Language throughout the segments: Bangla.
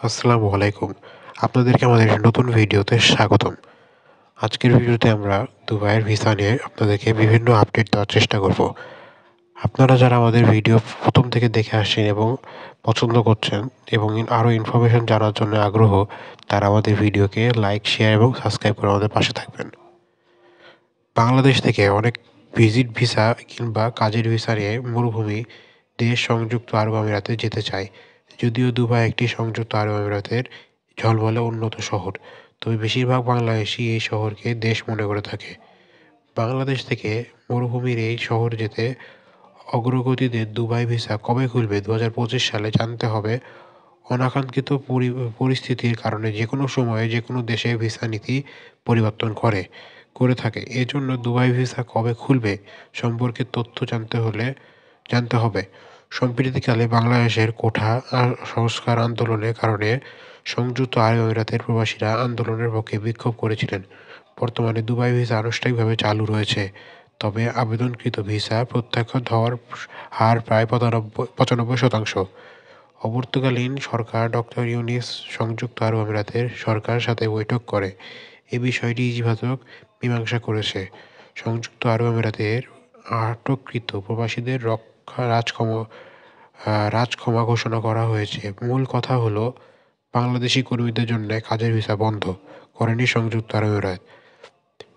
আসসালামু আলাইকুম। আপনাদেরকে আমাদের নতুন ভিডিওতে স্বাগতম। আজকের ভিডিওতে আমরা দুবাইয়ের ভিসা নিয়ে আপনাদেরকে বিভিন্ন আপডেট দেওয়ার চেষ্টা করব। আপনারা যারা আমাদের ভিডিও প্রথম থেকে দেখে আসছেন এবং পছন্দ করছেন এবং আরও ইনফরমেশন জানার জন্য আগ্রহ, তারা আমাদের ভিডিওকে লাইক, শেয়ার এবং সাবস্ক্রাইব করে আমাদের পাশে থাকবেন। বাংলাদেশ থেকে অনেক ভিজিট ভিসা কিংবা কাজের ভিসা নিয়ে মরুভূমি দেশ সংযুক্ত আরব আমিরাতে যেতে চায়। যদিও দুবাই একটি সংযুক্ত আরব আমিরাতের ঝলমলে উন্নত শহর, তবে বেশিরভাগ বাংলাদেশি এই শহরকে দেশ মনে করে থাকে। বাংলাদেশ থেকে মরুভূমির এই শহর যেতে অগ্রগতিতে দুবাই ভিসা কবে খুলবে 2025 সালে জানতে হবে। অনাকাঙ্ক্ষিত পরিস্থিতির কারণে যে কোনো সময়ে যে কোনো দেশে ভিসা নীতি পরিবর্তন করে থাকে। এজন্য দুবাই ভিসা কবে খুলবে সম্পর্কে তথ্য জানতে হবে। সম্প্রতিকালে বাংলাদেশের কোঠা সংস্কার আন্দোলনের কারণে সংযুক্ত আরব আমিরাতের প্রবাসীরা আন্দোলনের পক্ষে বিক্ষোভ করেছিলেন। বর্তমানে দুবাই ভিসা আনুষ্ঠানিকভাবে চালু রয়েছে, তবে আবেদনকৃত ভিসা প্রত্যাখ্যাত হওয়ার হার প্রায় 95%। অবর্তকালীন সরকার ডক্টর ইউনিস সংযুক্ত আরব আমিরাতের সরকারের সাথে বৈঠক করে এ বিষয়টি ইতিবাচক মীমাংসা করেছে। সংযুক্ত আরব আমিরাতের আটককৃত প্রবাসীদের রাজক্ষমা ঘোষণা করা হয়েছে। মূল কথা হলো, বাংলাদেশি কর্মীদের জন্য কাজের ভিসা বন্ধ করেনি সংযুক্ত আরব আমিরাত।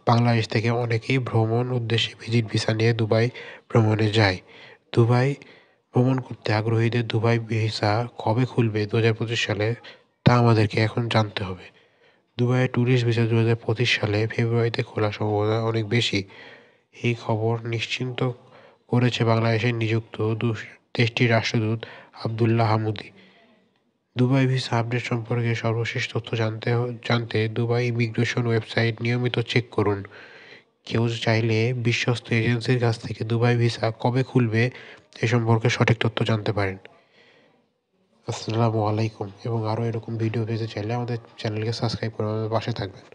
বাংলাদেশ থেকে অনেকেই ভ্রমণ উদ্দেশ্যে ভিজিট ভিসা নিয়ে দুবাই ভ্রমণে যায়। দুবাই ভ্রমণ করতে আগ্রহীদের দুবাই ভিসা কবে খুলবে 2025 সালে, তা আমাদেরকে এখন জানতে হবে। দুবাইয়ে ট্যুরিস্ট ভিসা 2025 সালে ফেব্রুয়ারিতে খোলার সম্ভাবনা অনেক বেশি। এই খবর নিশ্চিত করেছে বাংলাদেশের নিযুক্ত দেশটির রাষ্ট্রদূত Abdullah Hamudi. Dubai visa update সম্পর্কে সর্বশেষ তথ্য জানতে দুবাই ইমিগ্রেশন ওয়েবসাইট নিয়মিত চেক করুন। কেউ চাইলে বিশ্বস্ত এজেন্সির কাছ থেকে দুবাই ভিসা কবে খুলবে এ সম্পর্কে সঠিক তথ্য জানতে পারেন। আসসালামু আলাইকুম, এবং আরও এরকম ভিডিও পেতে চাইলে আমাদের চ্যানেলকে সাবস্ক্রাইব করে আমাদের পাশে থাকবেন।